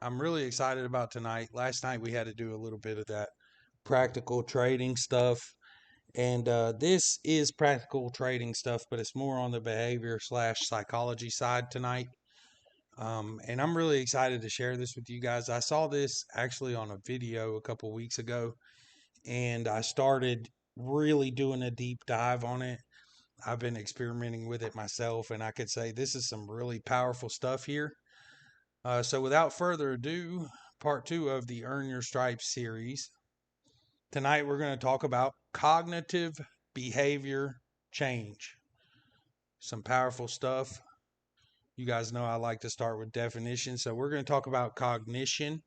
I'm really excited about tonight. Last night we had to do a little bit of that practical trading stuff. And this is practical trading stuff, but it's more on the behavior slash psychology side tonight. And I'm really excited to share this with you guys. I saw this actually on a video a couple weeks ago, and I started really doing a deep dive on it. I've been experimenting with it myself, and I could say this is some really powerful stuff here. So without further ado, part two of the Earn Your Stripes series. Tonight we're going to talk about cognitive behavior change. Some powerful stuff. You guys know I like to start with definitions, so we're going to talk about cognition.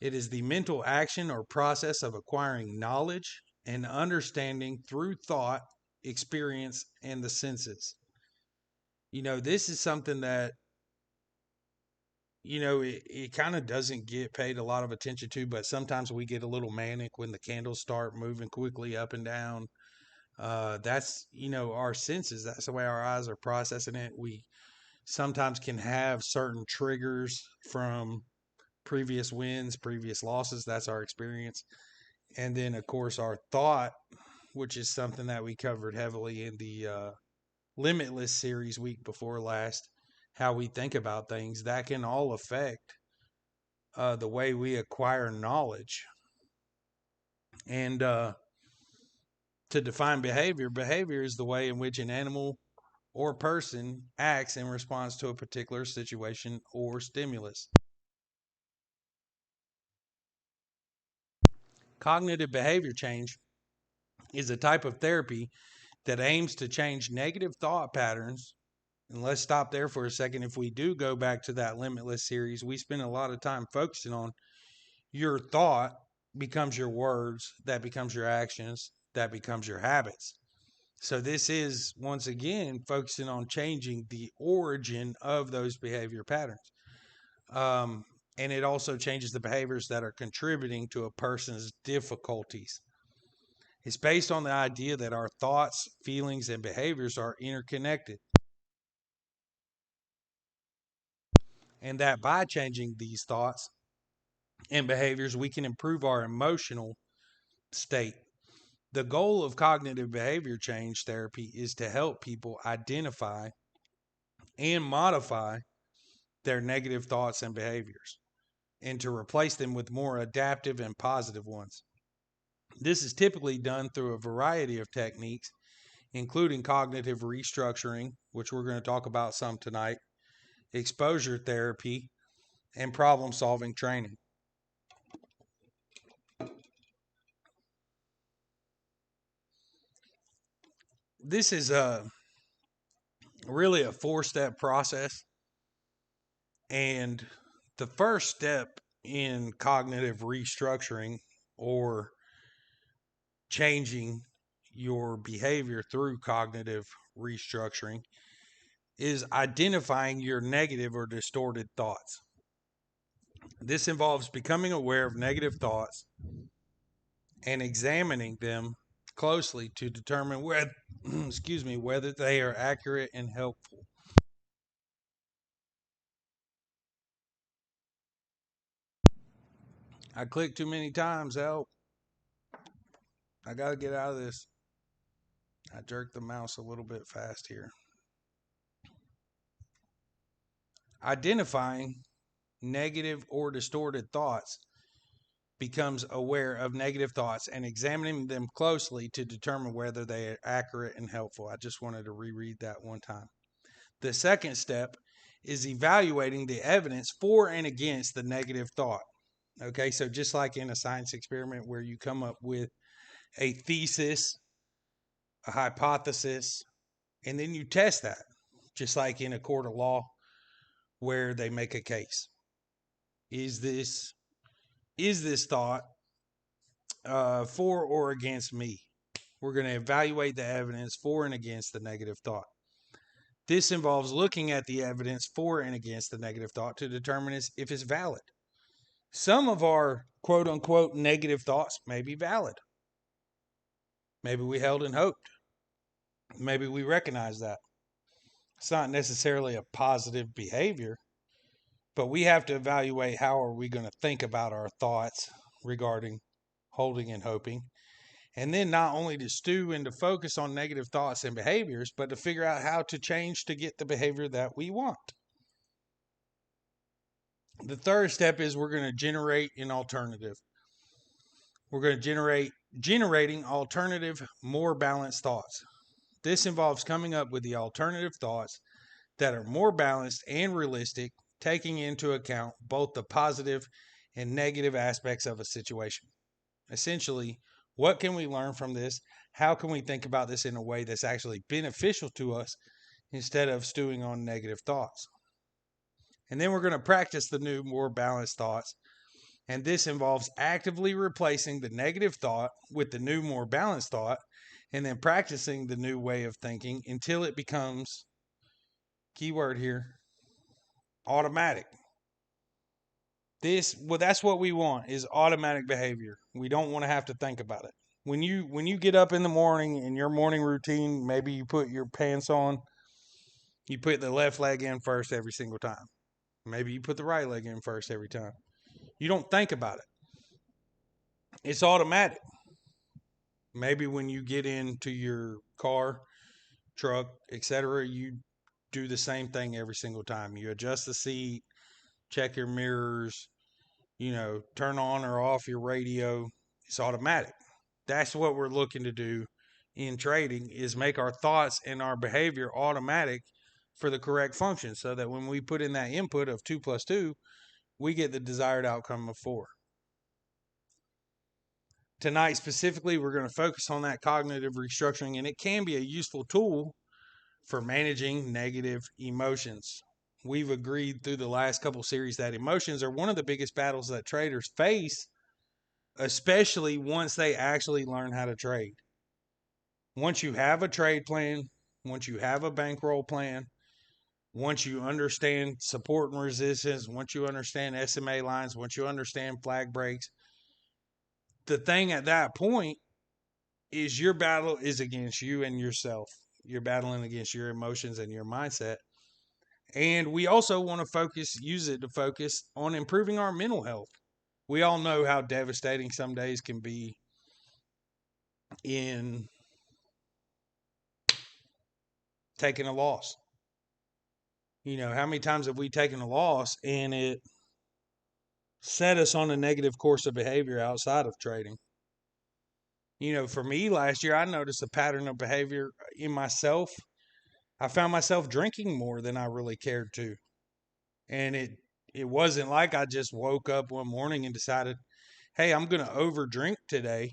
It is the mental action or process of acquiring knowledge and understanding through thought, experience, and the senses. This is something that it kind of doesn't get paid a lot of attention to, but sometimes we get a little manic when the candles start moving quickly up and down. That's, our senses. That's the way our eyes are processing it. We sometimes can have certain triggers from previous wins, previous losses. That's our experience. And then, of course, our thought, which is something that we covered heavily in the Limitless series week before last, how we think about things, that can all affect the way we acquire knowledge. And to define behavior, behavior is the way in which an animal or person acts in response to a particular situation or stimulus. Cognitive behavior change is a type of therapy that aims to change negative thought patterns. And let's stop there for a second. If we do go back to that Limitless series, we spend a lot of time focusing on your thought becomes your words, that becomes your actions, that becomes your habits. So this is, once again, focusing on changing the origin of those behavior patterns. And it also changes the behaviors that are contributing to a person's difficulties. It's based on the idea that our thoughts, feelings, and behaviors are interconnected. And that by changing these thoughts and behaviors, we can improve our emotional state. The goal of cognitive behavior change therapy is to help people identify and modify their negative thoughts and behaviors and to replace them with more adaptive and positive ones. This is typically done through a variety of techniques, including cognitive restructuring, which we're going to talk about some tonight, exposure therapy, and problem solving training. This is really a 4-step process. And the first step in cognitive restructuring or changing your behavior through cognitive restructuring is identifying your negative or distorted thoughts. This involves becoming aware of negative thoughts and examining them closely to determine whether, whether they are accurate and helpful. I clicked too many times. Help. I got to get out of this. I jerked the mouse a little bit fast here. Identifying negative or distorted thoughts becomes aware of negative thoughts and examining them closely to determine whether they are accurate and helpful. I just wanted to reread that one time. The second step is evaluating the evidence for and against the negative thought. Okay, so just like in a science experiment where you come up with a thesis, a hypothesis, and then you test that, just like in a court of law where they make a case. Is this thought for or against me? We're going to evaluate the evidence for and against the negative thought. This involves looking at the evidence for and against the negative thought to determine if it's valid. Some of our quote unquote negative thoughts may be valid. Maybe we held and hoped. Maybe we recognize that. It's not necessarily a positive behavior, But we have to evaluate how are we going to think about our thoughts regarding holding and hoping. And then not only to stew and to focus on negative thoughts and behaviors, but to figure out how to change to get the behavior that we want. The third step is we're going to generate an alternative. We're going to generating alternative, more balanced thoughts. This involves coming up with the alternative thoughts that are more balanced and realistic, taking into account both the positive and negative aspects of a situation. Essentially, what can we learn from this? How can we think about this in a way that's actually beneficial to us instead of stewing on negative thoughts? And then we're going to practice the new, more balanced thoughts. And this involves actively replacing the negative thought with the new, more balanced thought, and then practicing the new way of thinking until it becomes, keyword here, automatic. That's what we want, is automatic behavior. We don't want to have to think about it. When you get up in the morning in your morning routine, maybe you put your pants on, you put the left leg in first every single time. Maybe you put the right leg in first every time. You don't think about it. It's automatic. Maybe when you get into your car, truck, etc., you do the same thing every single time. You adjust the seat, check your mirrors, turn on or off your radio. It's automatic. That's what we're looking to do in trading, is make our thoughts and our behavior automatic for the correct function, so that when we put in that input of 2 plus 2, we get the desired outcome of 4. Tonight, specifically, we're going to focus on that cognitive restructuring, and it can be a useful tool for managing negative emotions. We've agreed through the last couple series that emotions are one of the biggest battles that traders face, especially once they actually learn how to trade. Once you have a trade plan, once you have a bankroll plan, once you understand support and resistance, once you understand SMA lines, once you understand flag breaks, the thing at that point is your battle is against you and yourself. You're battling against your emotions and your mindset. And we also want to use it to focus on improving our mental health. We all know how devastating some days can be in taking a loss. How many times have we taken a loss and it set us on a negative course of behavior outside of trading? For me last year, I noticed a pattern of behavior in myself. I found myself drinking more than I really cared to. And it wasn't like I just woke up one morning and decided, hey, I'm going to overdrink today.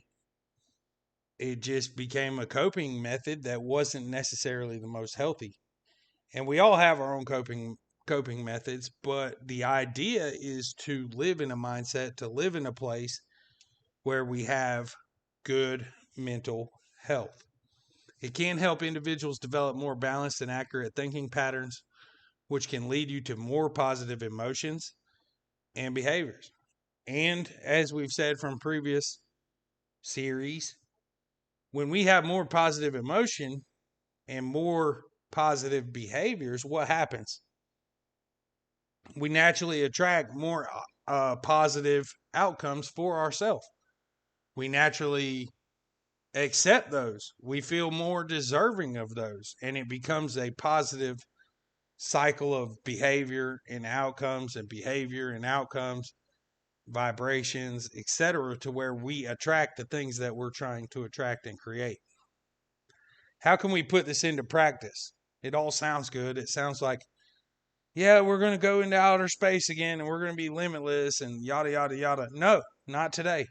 It just became a coping method that wasn't necessarily the most healthy. And we all have our own coping methods, but the idea is to live in a mindset, to live in a place where we have good mental health. It can help individuals develop more balanced and accurate thinking patterns, which can lead you to more positive emotions and behaviors. And as we've said from previous series, when we have more positive emotion and more positive behaviors, what happens? We naturally attract more positive outcomes for ourselves. We naturally accept those. We feel more deserving of those, and it becomes a positive cycle of behavior and outcomes, vibrations, etc., to where we attract the things that we're trying to attract and create. How can we put this into practice? It all sounds good. It sounds like, yeah, we're going to go into outer space again and we're going to be limitless and yada, yada, yada. No, not today.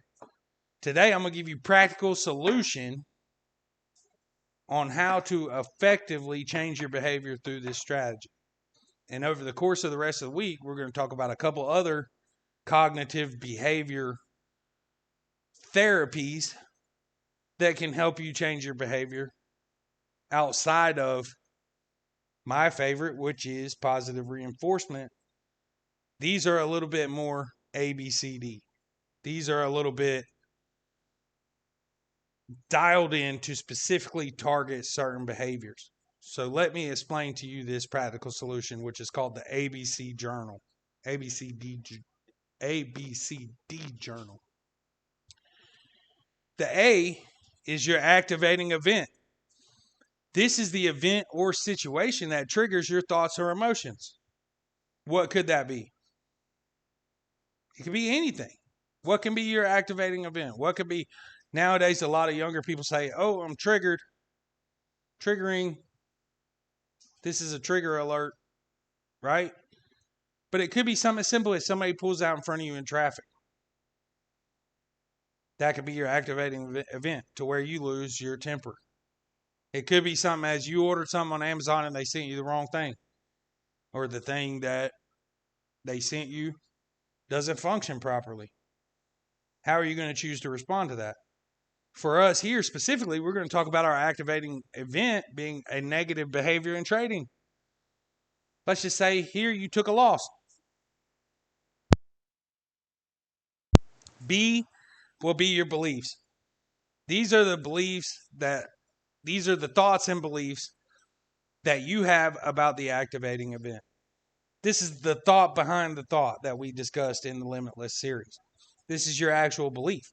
Today, I'm going to give you practical solution on how to effectively change your behavior through this strategy. And over the course of the rest of the week, we're going to talk about a couple other cognitive behavior therapies that can help you change your behavior outside of my favorite, which is positive reinforcement. These are a little bit more ABCD. These are a little bit dialed in to specifically target certain behaviors. So let me explain to you this practical solution, which is called the ABC Journal. ABCD journal. The A is your activating event. This is the event or situation that triggers your thoughts or emotions. What could that be? It could be anything. What can be your activating event? What could be, nowadays, a lot of younger people say, oh, I'm triggered. Triggering. This is a trigger alert, right? But it could be something as simple as somebody pulls out in front of you in traffic. That could be your activating event to where you lose your temper. It could be something as you ordered something on Amazon and they sent you the wrong thing, or the thing that they sent you doesn't function properly. How are you going to choose to respond to that? For us here specifically, we're going to talk about our activating event being a negative behavior in trading. Let's just say here you took a loss. B will be your beliefs. These are the thoughts and beliefs that you have about the activating event. This is the thought behind the thought that we discussed in the Limitless series. This is your actual belief.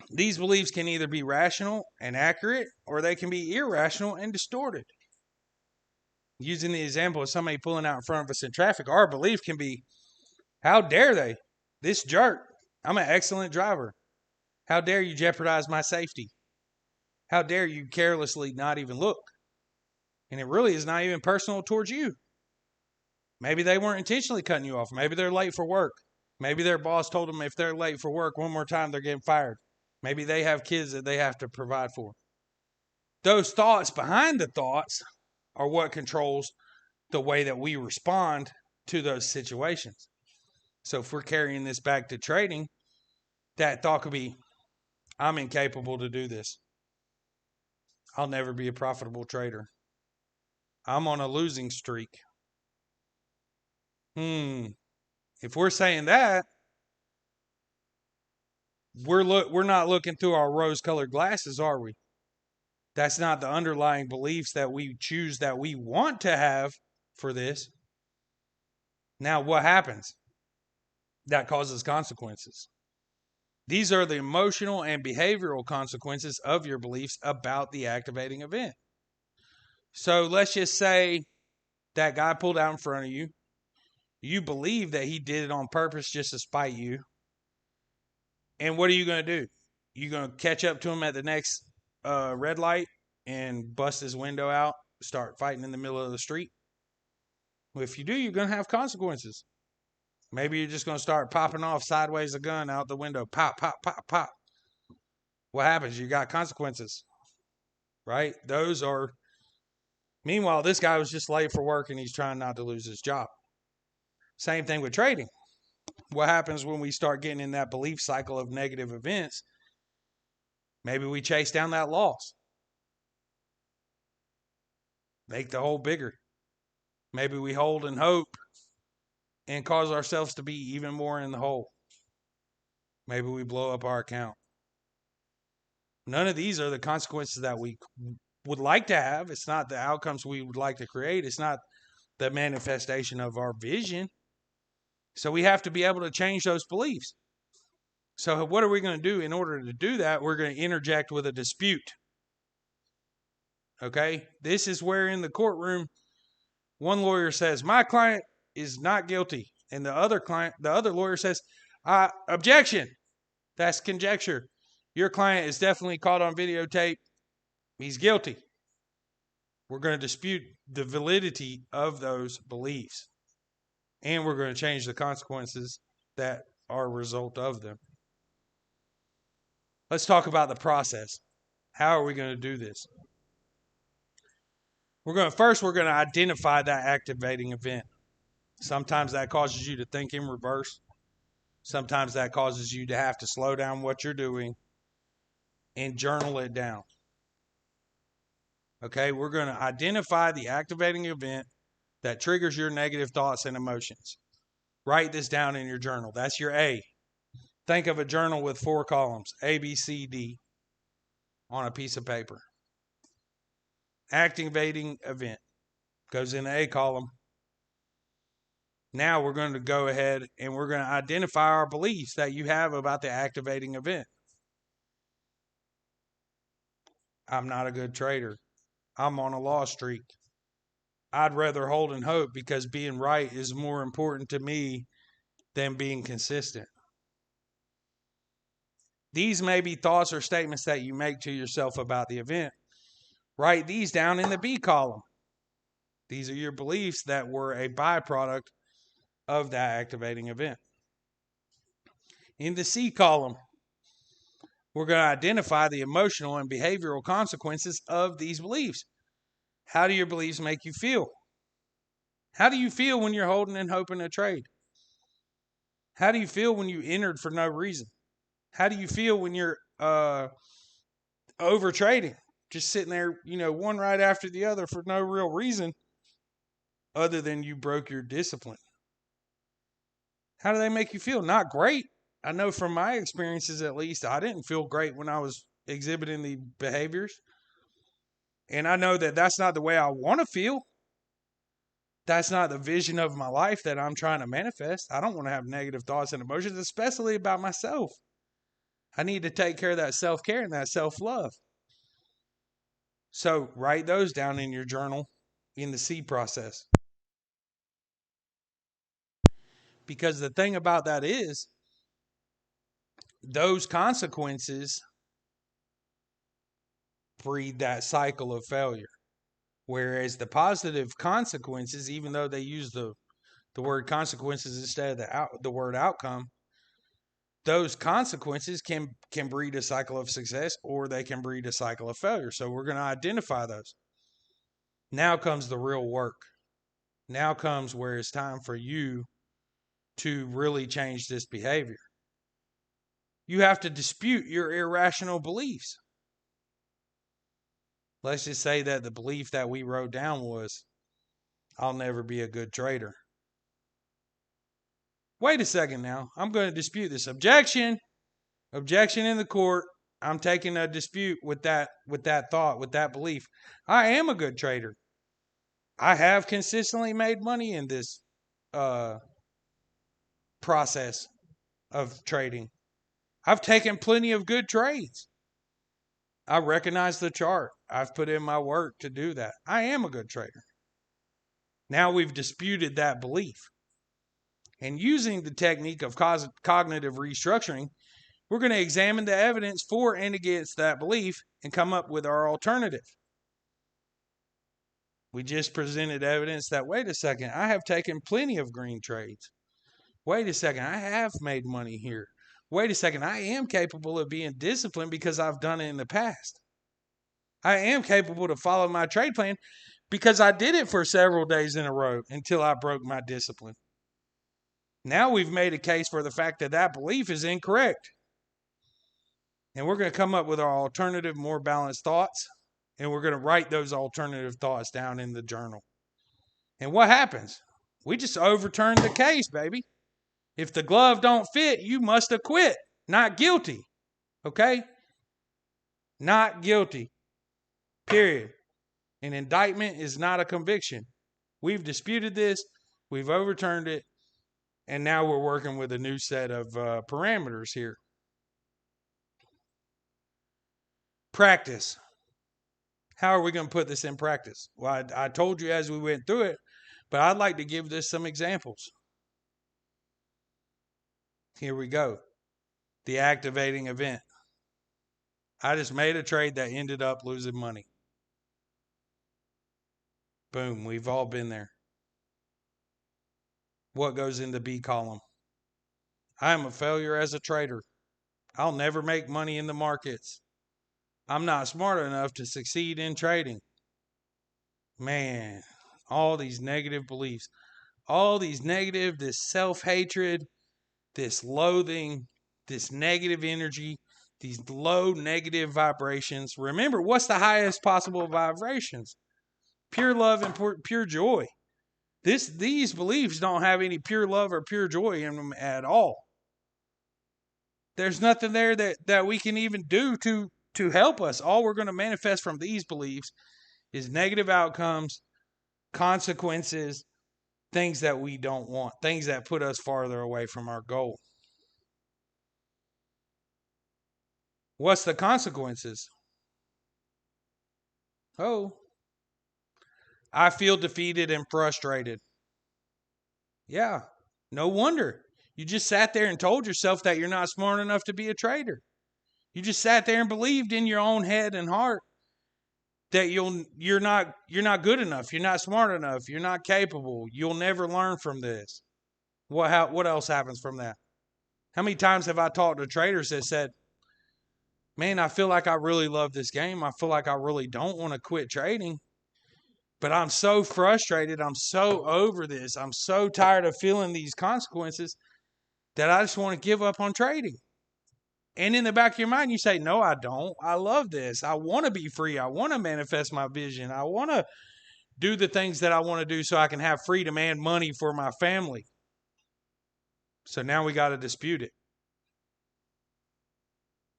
These beliefs can either be rational and accurate, or they can be irrational and distorted. Using the example of somebody pulling out in front of us in traffic, our belief can be, how dare they? This jerk. I'm an excellent driver. How dare you jeopardize my safety? How dare you carelessly not even look? And it really is not even personal towards you. Maybe they weren't intentionally cutting you off. Maybe they're late for work. Maybe their boss told them if they're late for work one more time, they're getting fired. Maybe they have kids that they have to provide for. Those thoughts behind the thoughts are what controls the way that we respond to those situations. So if we're carrying this back to trading, that thought could be, I'm incapable to do this. I'll never be a profitable trader. I'm on a losing streak. If we're saying that, we're not looking through our rose-colored glasses, are we? That's not the underlying beliefs that we choose that we want to have for this. Now, what happens? That causes consequences. These are the emotional and behavioral consequences of your beliefs about the activating event. So let's just say that guy pulled out in front of you. You believe that he did it on purpose just to spite you. And what are you going to do? You going to catch up to him at the next red light and bust his window out, start fighting in the middle of the street? Well, if you do, you're going to have consequences. Maybe you're just going to start popping off sideways a gun out the window. Pop, pop, pop, pop. What happens? You got consequences, right? Meanwhile, this guy was just late for work and he's trying not to lose his job. Same thing with trading. What happens when we start getting in that belief cycle of negative events? Maybe we chase down that loss. Make the hole bigger. Maybe we hold and hope and cause ourselves to be even more in the hole. Maybe we blow up our account. None of these are the consequences that we would like to have. It's not the outcomes we would like to create. It's not the manifestation of our vision. So we have to be able to change those beliefs. So what are we going to do? In order to do that, we're going to interject with a dispute. Okay? This is where in the courtroom, one lawyer says, my client is not guilty. And the other lawyer says, objection. That's conjecture. Your client is definitely caught on videotape. He's guilty. We're going to dispute the validity of those beliefs. And we're going to change the consequences that are a result of them. Let's talk about the process. How are we going to do this? We're going to identify that activating event. Sometimes that causes you to think in reverse. Sometimes that causes you to have to slow down what you're doing and journal it down. Okay, we're going to identify the activating event that triggers your negative thoughts and emotions. Write this down in your journal. That's your A. Think of a journal with 4 columns, A, B, C, D, on a piece of paper. Activating event goes in the A column. Now we're going to go ahead and we're going to identify our beliefs that you have about the activating event. I'm not a good trader. I'm on a loss streak. I'd rather hold and hope because being right is more important to me than being consistent. These may be thoughts or statements that you make to yourself about the event. Write these down in the B column. These are your beliefs that were a byproduct of that activating event. In the C column, we're going to identify the emotional and behavioral consequences of these beliefs. How do your beliefs make you feel? How do you feel when you're holding and hoping a trade? How do you feel when you entered for no reason? How do you feel when you're over trading? Just sitting there, one right after the other for no real reason other than you broke your discipline. How do they make you feel? Not great. I know from my experiences, at least, I didn't feel great when I was exhibiting the behaviors. And I know that that's not the way I want to feel. That's not the vision of my life that I'm trying to manifest. I don't want to have negative thoughts and emotions, especially about myself. I need to take care of that self-care and that self-love. So write those down in your journal in the C process. Because the thing about that is, those consequences breed that cycle of failure. Whereas the positive consequences, even though they use the word consequences instead of the word outcome, those consequences can breed a cycle of success or they can breed a cycle of failure. So we're going to identify those. Now comes the real work. Now comes where it's time for you to really change this behavior. You have to dispute your irrational beliefs. Let's just say that the belief that we wrote down was, I'll never be a good trader. Wait a second now. I'm going to dispute this. Objection. Objection in the court. I'm taking a dispute with that thought, with that belief. I am a good trader. I have consistently made money in this process of trading. I've taken plenty of good trades. I recognize the chart. I've put in my work to do that. I am a good trader. Now we've disputed that belief. And using the technique of cognitive restructuring, we're going to examine the evidence for and against that belief and come up with our alternative. We just presented evidence that, wait a second, I have taken plenty of green trades. Wait a second, I have made money here. Wait a second, I am capable of being disciplined because I've done it in the past. I am capable to follow my trade plan because I did it for several days in a row until I broke my discipline. Now we've made a case for the fact that that belief is incorrect. And we're going to come up with our alternative, more balanced thoughts. And we're going to write those alternative thoughts down in the journal. And what happens? We just overturn the case, baby. If the glove don't fit, you must acquit. Not guilty. Okay? Not guilty. Period. An indictment is not a conviction. We've disputed this. We've overturned it. And now we're working with a new set of parameters here. Practice. How are we going to put this in practice? Well, I told you as we went through it, but I'd like to give this some examples. Here we go. The activating event. I just made a trade that ended up losing money. Boom, we've all been there. What goes in the B column? I am a failure as a trader. I'll never make money in the markets. I'm not smart enough to succeed in trading. Man, all these negative beliefs, all these negative, this self-hatred, this loathing, this negative energy, these low negative vibrations. Remember, what's the highest possible vibrations? Pure love and pure joy. These beliefs don't have any pure love or pure joy in them at all. There's nothing there that we can even do to help us. All we're going to manifest from these beliefs is negative outcomes, consequences, things that we don't want, things that put us farther away from our goal. What's the consequences? Oh, I feel defeated and frustrated. Yeah, no wonder. You just sat there and told yourself that you're not smart enough to be a trader. You just sat there and believed in your own head and heart that you're not good enough, you're not smart enough, you're not capable, you'll never learn from this. What else happens from that? How many times have I talked to traders that said, "Man, I feel like I really love this game. I feel like I really don't want to quit trading, but I'm so frustrated. I'm so over this. I'm so tired of feeling these consequences that I just want to give up on trading." And in the back of your mind, you say, "No, I don't. I love this. I want to be free. I want to manifest my vision. I want to do the things that I want to do so I can have freedom and money for my family." So now we got to dispute it.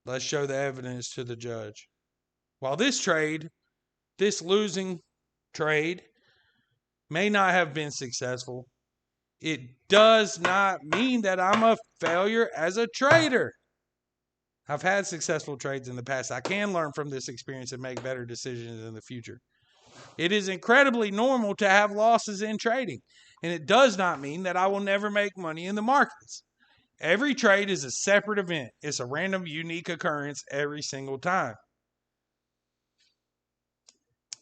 Let's show the evidence to the judge. While this losing trade, may not have been successful, it does not mean that I'm a failure as a trader. I've had successful trades in the past. I can learn from this experience and make better decisions in the future. It is incredibly normal to have losses in trading, and it does not mean that I will never make money in the markets. Every trade is a separate event. It's a random, unique occurrence every single time.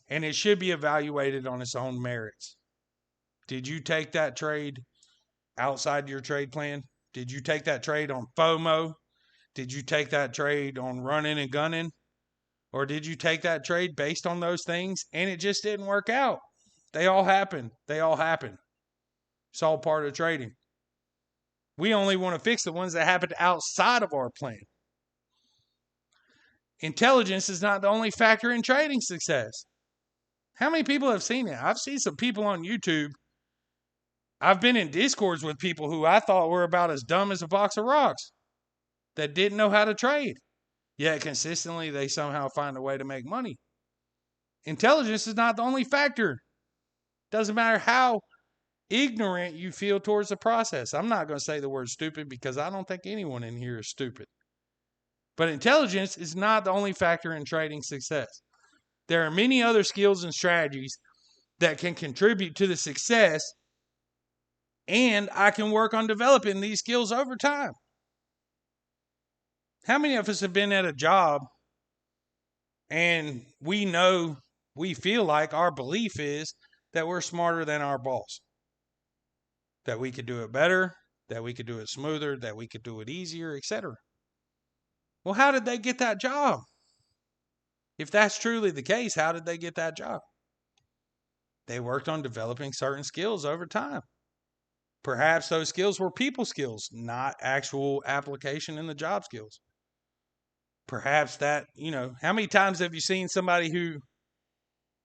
And it should be evaluated on its own merits. Did you take that trade outside your trade plan? Did you take that trade on FOMO? Did you take that trade on running and gunning? Or did you take that trade based on those things and it just didn't work out? They all happen. It's all part of trading. We only want to fix the ones that happened outside of our plan. Intelligence is not the only factor in trading success. How many people have seen it? I've seen some people on YouTube. I've been in discords with people who I thought were about as dumb as a box of rocks that didn't know how to trade. Yet consistently they somehow find a way to make money. Intelligence is not the only factor. Doesn't matter how ignorant you feel towards the process. I'm not going to say the word stupid because I don't think anyone in here is stupid. But intelligence is not the only factor in trading success. There are many other skills and strategies that can contribute to the success, and I can work on developing these skills over time. How many of us have been at a job and we feel like our belief is that we're smarter than our boss, that we could do it better, that we could do it smoother, that we could do it easier, etc. Well, how did they get that job? If that's truly the case, how did they get that job? They worked on developing certain skills over time. Perhaps those skills were people skills, not actual application in the job skills. Perhaps that, how many times have you seen somebody who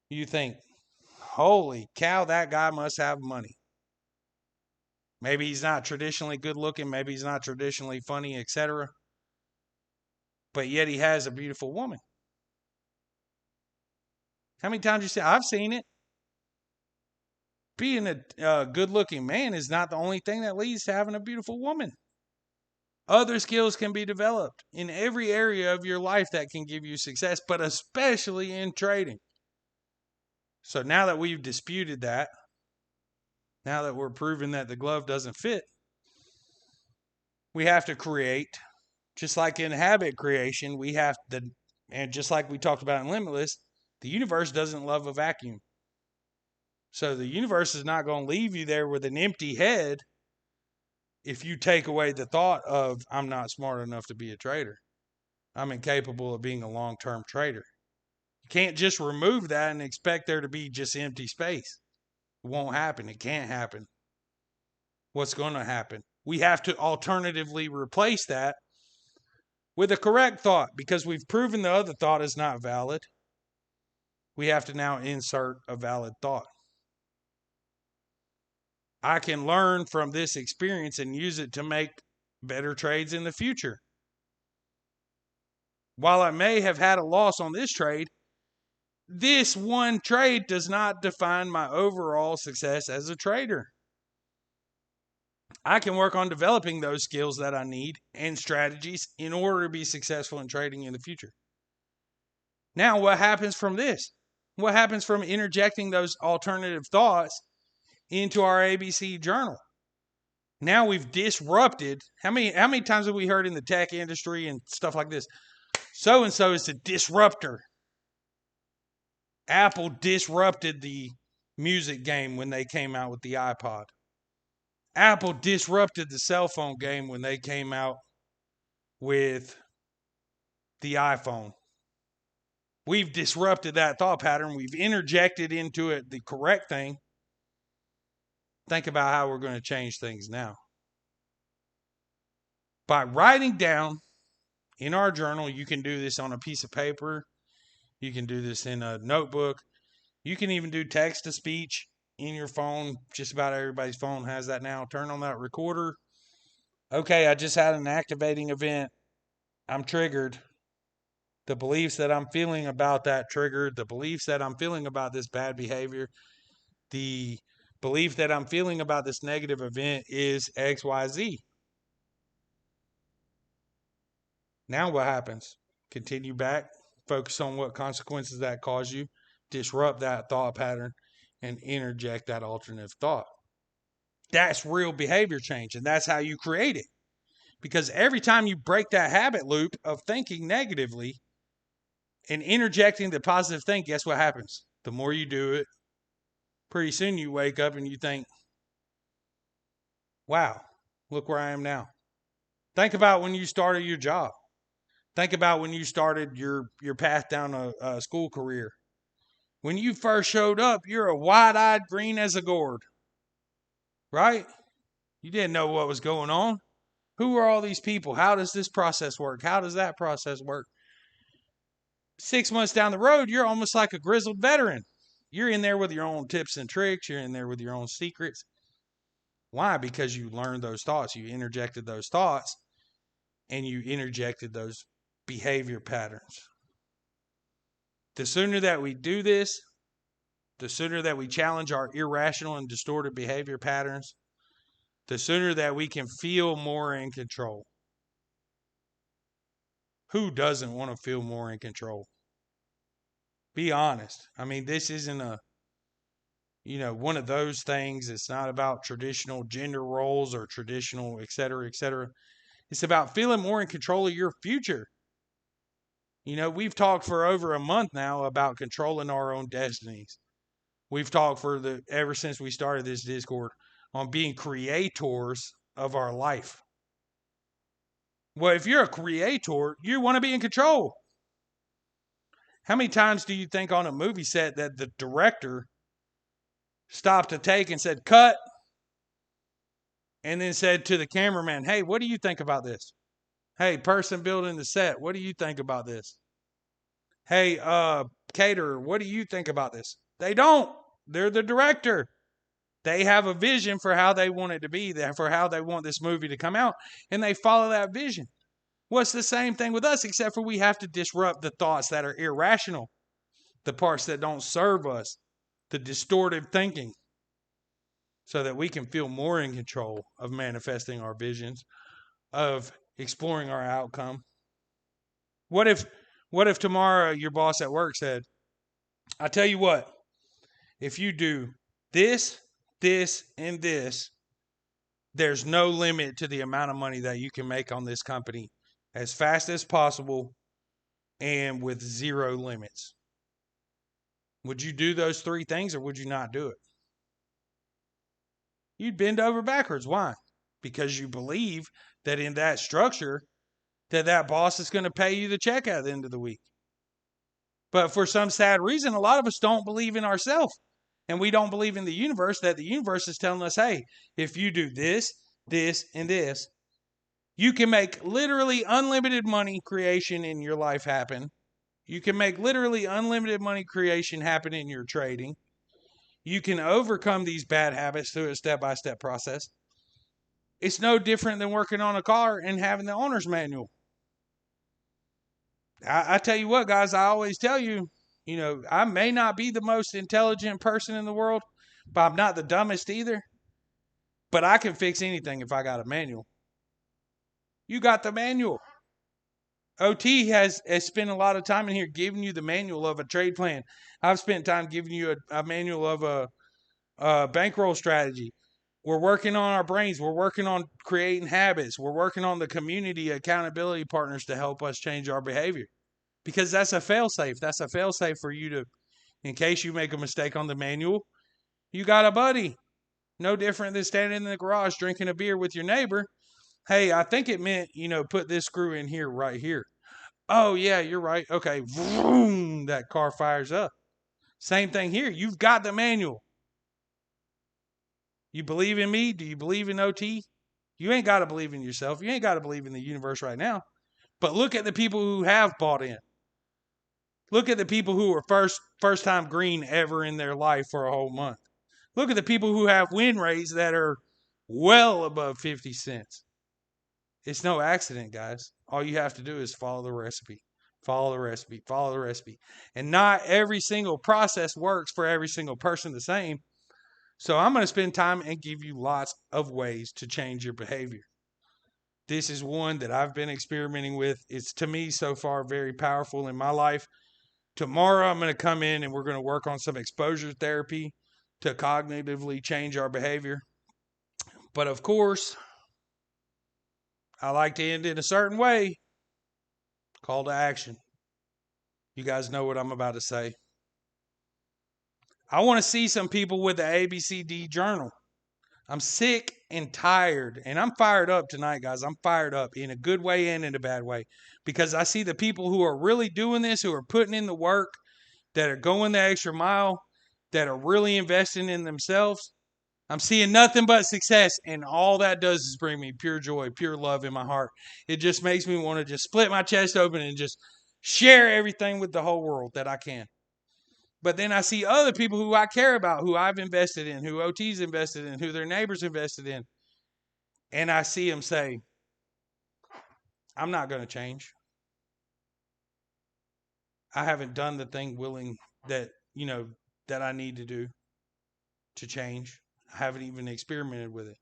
you think, holy cow, that guy must have money? Maybe he's not traditionally good looking, maybe he's not traditionally funny, etc. But yet he has a beautiful woman. How many times you say, I've seen it. Being a good-looking man is not the only thing that leads to having a beautiful woman. Other skills can be developed in every area of your life that can give you success, but especially in trading. So now that we've disputed that, now that we're proving that the glove doesn't fit, we have to create, just like in habit creation, and just like we talked about in Limitless, the universe doesn't love a vacuum. So the universe is not going to leave you there with an empty head if you take away the thought of, I'm not smart enough to be a trader. I'm incapable of being a long-term trader. You can't just remove that and expect there to be just empty space. It won't happen. It can't happen. What's going to happen? We have to alternatively replace that with a correct thought, because we've proven the other thought is not valid. We have to now insert a valid thought. I can learn from this experience and use it to make better trades in the future. While I may have had a loss on this trade, this one trade does not define my overall success as a trader. I can work on developing those skills that I need and strategies in order to be successful in trading in the future. Now, what happens from this? What happens from interjecting those alternative thoughts into our ABC journal? Now we've disrupted. How many times have we heard in the tech industry and stuff like this? So and so is a disruptor. Apple disrupted the music game when they came out with the iPod. Apple disrupted the cell phone game when they came out with the iPhone. We've disrupted that thought pattern. We've interjected into it the correct thing. Think about how we're going to change things now. By writing down in our journal, you can do this on a piece of paper. You can do this in a notebook. You can even do text to speech in your phone. Just about everybody's phone has that now. Turn on that recorder. Okay, I just had an activating event. I'm triggered. The beliefs that I'm feeling about that trigger, the beliefs that I'm feeling about this bad behavior, the belief that I'm feeling about this negative event is XYZ. Now what happens? Continue back, focus on what consequences that cause you, disrupt that thought pattern, and interject that alternative thought. That's real behavior change, and that's how you create it. Because every time you break that habit loop of thinking negatively and interjecting the positive thing, guess what happens? The more you do it, pretty soon you wake up and you think, wow, look where I am now. Think about when you started your job. Think about when you started your path down a school career. When you first showed up, you're a wide-eyed green as a gourd, right? You didn't know what was going on. Who are all these people? How does this process work? How does that process work? 6 months down the road, you're almost like a grizzled veteran. You're in there with your own tips and tricks. You're in there with your own secrets. Why? Because you learned those thoughts. You interjected those thoughts, and you interjected those behavior patterns. The sooner that we do this, the sooner that we challenge our irrational and distorted behavior patterns, the sooner that we can feel more in control. Who doesn't want to feel more in control? Be honest. I mean, this isn't one of those things. It's not about traditional gender roles or traditional, et cetera, et cetera. It's about feeling more in control of your future. We've talked for over a month now about controlling our own destinies. We've talked ever since we started this Discord on being creators of our life. Well, if you're a creator, you want to be in control. How many times do you think on a movie set that the director stopped a take and said, cut, and then said to the cameraman, hey, what do you think about this? Hey, person building the set, what do you think about this? Hey, caterer, what do you think about this? They don't. They're the director. They have a vision for how they want it to be, for how they want this movie to come out, and they follow that vision. What's the same thing with us, except for we have to disrupt the thoughts that are irrational, the parts that don't serve us, the distorted thinking, so that we can feel more in control of manifesting our visions, of exploring our outcome. What if tomorrow your boss at work said, I tell you what, if you do this, this, and this, there's no limit to the amount of money that you can make on this company as fast as possible and with zero limits. Would you do those three things or would you not do it? You'd bend over backwards. Why? Because you believe that in that structure, that boss is going to pay you the check at the end of the week. But for some sad reason, a lot of us don't believe in ourselves. And we don't believe in the universe, that the universe is telling us, hey, if you do this, this, and this, you can make literally unlimited money creation in your life happen. You can make literally unlimited money creation happen in your trading. You can overcome these bad habits through a step-by-step process. It's no different than working on a car and having the owner's manual. I tell you what, guys, I always tell you, I may not be the most intelligent person in the world, but I'm not the dumbest either. But I can fix anything if I got a manual. You got the manual. OT has spent a lot of time in here giving you the manual of a trade plan. I've spent time giving you a manual of a bankroll strategy. We're working on our brains. We're working on creating habits. We're working on the community accountability partners to help us change our behavior. Because that's a fail-safe. That's a fail-safe for you to, in case you make a mistake on the manual, you got a buddy. No different than standing in the garage drinking a beer with your neighbor. Hey, I think it meant, put this screw in here, right here. Oh, yeah, you're right. Okay. Vroom, that car fires up. Same thing here. You've got the manual. You believe in me? Do you believe in OT? You ain't got to believe in yourself. You ain't got to believe in the universe right now. But look at the people who have bought in. Look at the people who were first time green ever in their life for a whole month. Look at the people who have win rates that are well above 50 cents. It's no accident, guys. All you have to do is follow the recipe. Follow the recipe. Follow the recipe. And not every single process works for every single person the same. So I'm going to spend time and give you lots of ways to change your behavior. This is one that I've been experimenting with. It's, to me, so far very powerful in my life. Tomorrow I'm going to come in and we're going to work on some exposure therapy to cognitively change our behavior. But of course, I like to end in a certain way. Call to action. You guys know what I'm about to say. I want to see some people with the ABCD journal. I'm sick and tired, and I'm fired up tonight, guys. I'm fired up in a good way and in a bad way because I see the people who are really doing this, who are putting in the work, that are going the extra mile, that are really investing in themselves. I'm seeing nothing but success, and all that does is bring me pure joy, pure love in my heart. It just makes me want to just split my chest open and just share everything with the whole world that I can. But then I see other people who I care about, who I've invested in, who OT's invested in, who their neighbors invested in. And I see them say, I'm not going to change. I haven't done the thing willing that, that I need to do to change. I haven't even experimented with it.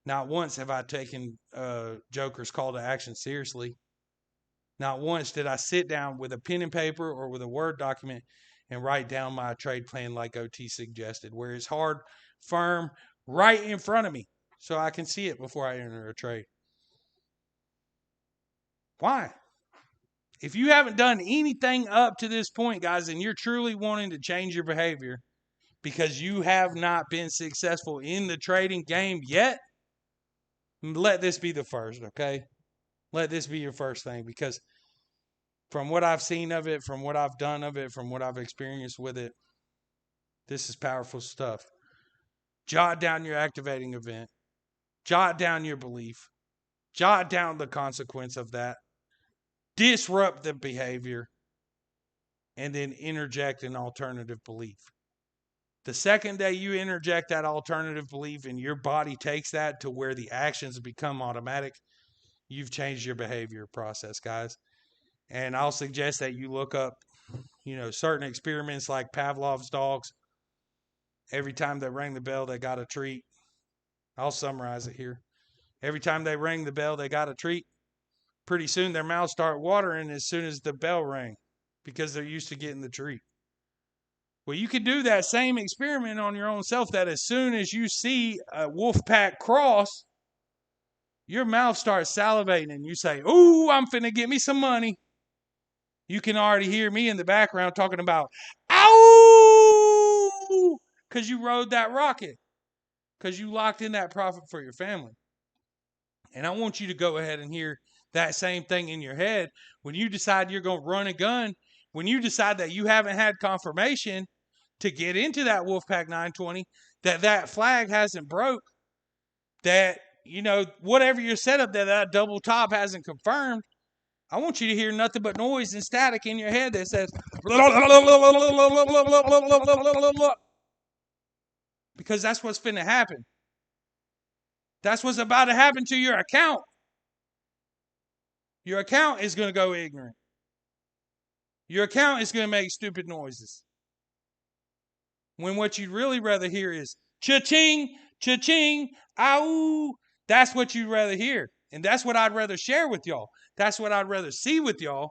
Not once have I taken Joker's call to action seriously. Not once did I sit down with a pen and paper or with a Word document and write down my trade plan like OT suggested, where it's hard, firm, right in front of me so I can see it before I enter a trade. Why? If you haven't done anything up to this point, guys, and you're truly wanting to change your behavior because you have not been successful in the trading game yet, let this be the first, okay? Let this be your first thing, because from what I've seen of it, from what I've done of it, from what I've experienced with it, this is powerful stuff. Jot down your activating event. Jot down your belief. Jot down the consequence of that. Disrupt the behavior. And then interject an alternative belief. The second day you interject that alternative belief and your body takes that to where the actions become automatic, you've changed your behavior process, guys. And I'll suggest that you look up, certain experiments like Pavlov's dogs. Every time they rang the bell, they got a treat. I'll summarize it here. Every time they rang the bell, they got a treat. Pretty soon their mouths start watering as soon as the bell rang because they're used to getting the treat. Well, you could do that same experiment on your own self, that as soon as you see a wolf pack cross, your mouth starts salivating and you say, ooh, I'm finna get me some money. You can already hear me in the background talking about, ow, because you rode that rocket, because you locked in that profit for your family. And I want you to go ahead and hear that same thing in your head when you decide you're going to run a gun, when you decide that you haven't had confirmation to get into that Wolfpack 920, that flag hasn't broke, that, whatever your setup, that double top hasn't confirmed. I want you to hear nothing but noise and static in your head that says, because that's what's finna happen. That's what's about to happen to your account. Your account is going to go ignorant. Your account is going to make stupid noises. When what you'd really rather hear is cha-ching, Cha-ching, ow. That's what you'd rather hear. And that's what I'd rather share with y'all. That's what I'd rather see with y'all.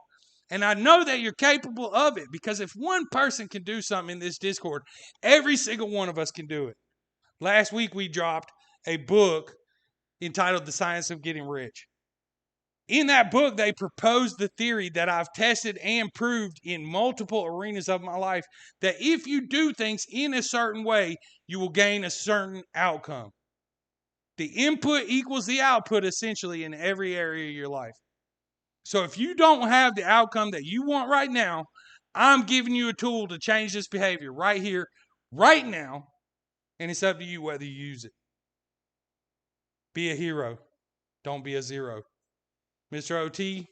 And I know that you're capable of it, because if one person can do something in this Discord, every single one of us can do it. Last week we dropped a book entitled The Science of Getting Rich. In that book, they proposed the theory that I've tested and proved in multiple arenas of my life, that if you do things in a certain way, you will gain a certain outcome. The input equals the output, essentially, in every area of your life. So if you don't have the outcome that you want right now, I'm giving you a tool to change this behavior right here, right now, and it's up to you whether you use it. Be a hero. Don't be a zero. Mr. OT,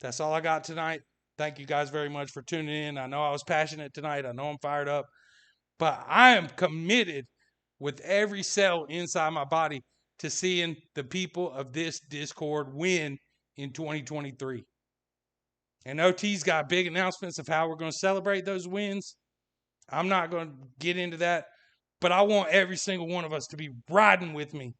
that's all I got tonight. Thank you guys very much for tuning in. I know I was passionate tonight. I know I'm fired up. But I am committed with every cell inside my body to seeing the people of this Discord win in 2023. And OT's got big announcements of how we're going to celebrate those wins. I'm not going to get into that, but I want every single one of us to be riding with me